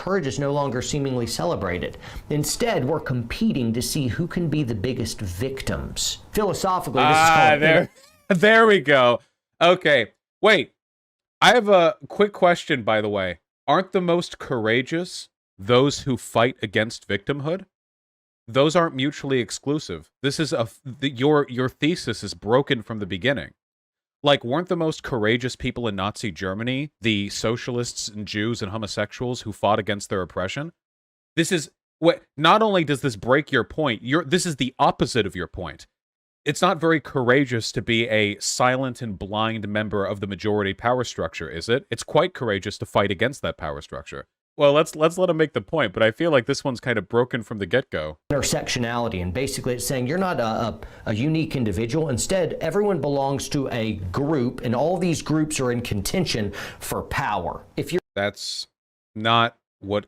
courage is no longer seemingly celebrated. Instead, we're competing to see who can be the biggest victims. Philosophically, this is called... There we go. Okay, wait. I have a quick question, by the way. Aren't the most courageous those who fight against victimhood? Those aren't mutually exclusive. This is your thesis is broken from the beginning. Like, weren't the most courageous people in Nazi Germany the socialists and Jews and homosexuals who fought against their oppression? This is what. Not only does this break your point, this is the opposite of your point. It's not very courageous to be a silent and blind member of the majority power structure, is it? It's quite courageous to fight against that power structure. Well, let's let him make the point, but I feel like this one's kind of broken from the get-go. Intersectionality, and basically it's saying you're not a unique individual. Instead, everyone belongs to a group, and all these groups are in contention for power. That's not what...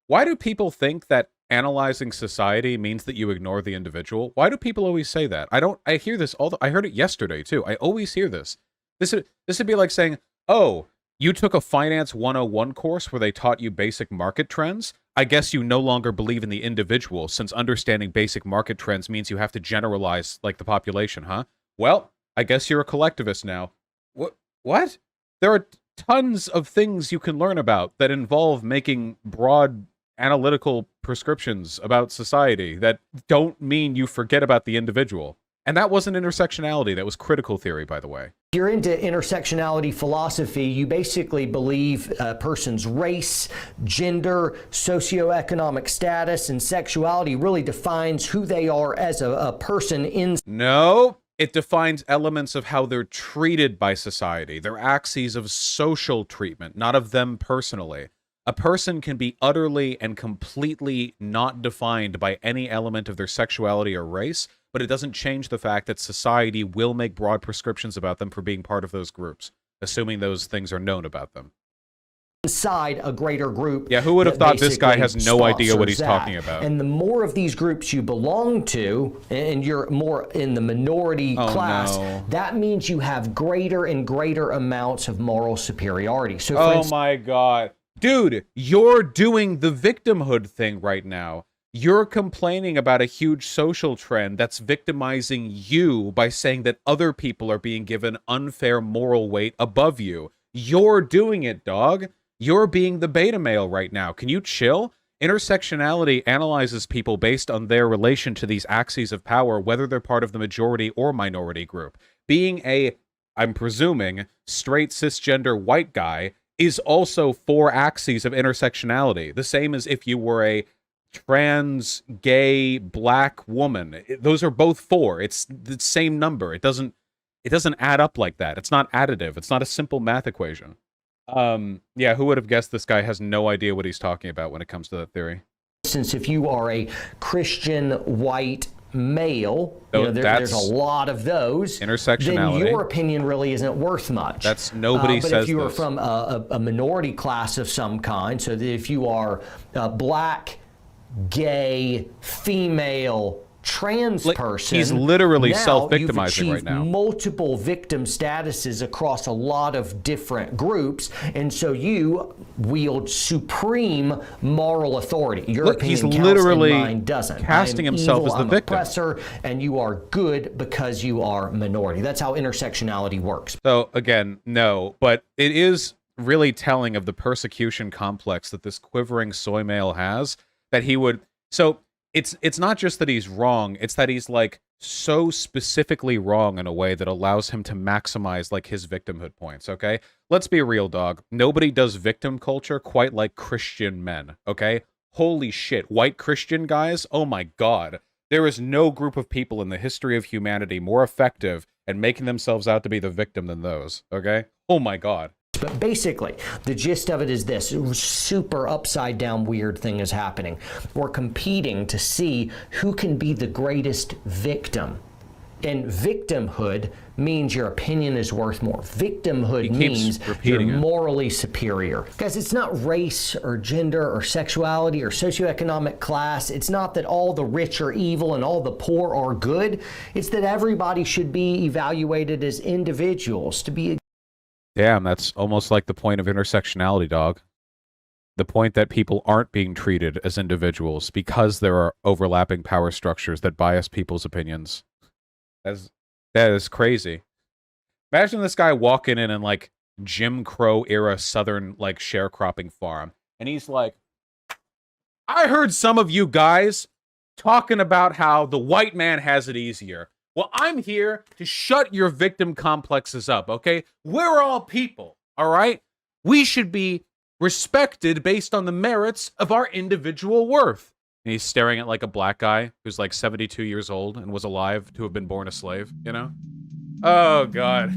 Why do people think that analyzing society means that you ignore the individual? Why do people always say that? I hear this I heard it yesterday too. I always hear this. This would be like saying, "Oh, you took a Finance 101 course where they taught you basic market trends. I guess you no longer believe in the individual, since understanding basic market trends means you have to generalize like the population, huh? Well, I guess you're a collectivist now." What? There are tons of things you can learn about that involve making broad analytical prescriptions about society that don't mean you forget about the individual. And that wasn't intersectionality, that was critical theory, by the way. If you're into intersectionality philosophy, you basically believe a person's race, gender, socioeconomic status, and sexuality really defines who they are as a person in... No, it defines elements of how they're treated by society. They're axes of social treatment, not of them personally. A person can be utterly and completely not defined by any element of their sexuality or race, but it doesn't change the fact that society will make broad prescriptions about them for being part of those groups, assuming those things are known about them. Inside a greater group. Yeah, who would have thought this guy has no idea what he's talking about? And the more of these groups you belong to, and you're more in the minority class, that means you have greater and greater amounts of moral superiority. So, oh my God. Dude, you're doing the victimhood thing right now. You're complaining about a huge social trend that's victimizing you by saying that other people are being given unfair moral weight above you. You're doing it, dog. You're being the beta male right now. Can you chill? Intersectionality analyzes people based on their relation to these axes of power, whether they're part of the majority or minority group. Being a, I'm presuming, straight cisgender white guy is also 4 axes of intersectionality. The same as if you were a trans, gay, black woman. Those are both 4. It's the same number. It doesn't add up like that. It's not additive. It's not a simple math equation. Yeah, who would have guessed this guy has no idea what he's talking about when it comes to that theory? Since if you are a Christian white male, there's a lot of those. Intersectionality. Then your opinion really isn't worth much. That's nobody says. But if you are from a minority class of some kind, so that if you are black, gay, female, trans person, he's literally self-victimizing right now. Multiple victim statuses across a lot of different groups, and so you wield supreme moral authority. Your opinion he's counts literally and mine doesn't. casting himself as the victim. Oppressor, and you are good because you are minority. That's how intersectionality works. So again, no, but it is really telling of the persecution complex that this quivering soy male has, that he would. So it's not just that he's wrong, it's that he's like so specifically wrong in a way that allows him to maximize like his victimhood points, okay? Let's be real, dog. Nobody does victim culture quite like Christian men, okay? Holy shit, white Christian guys? Oh my God. There is no group of people in the history of humanity more effective at making themselves out to be the victim than those, okay? Oh my God. But basically, the gist of it is this: super upside down weird thing is happening. We're competing to see who can be the greatest victim. And victimhood means your opinion is worth more. Victimhood means you're morally superior. Guys, it's not race or gender or sexuality or socioeconomic class. It's not that all the rich are evil and all the poor are good. It's that everybody should be evaluated as individuals to be. Damn, that's almost like the point of intersectionality, dog. The point that people aren't being treated as individuals because there are overlapping power structures that bias people's opinions. That is crazy. Imagine this guy walking in like Jim Crow era Southern like sharecropping farm, and he's like, I heard some of you guys talking about how the white man has it easier. Well, I'm here to shut your victim complexes up, okay? We're all people, all right? We should be respected based on the merits of our individual worth. And he's staring at like a black guy who's like 72 years old and was alive to have been born a slave, you know? Oh, God.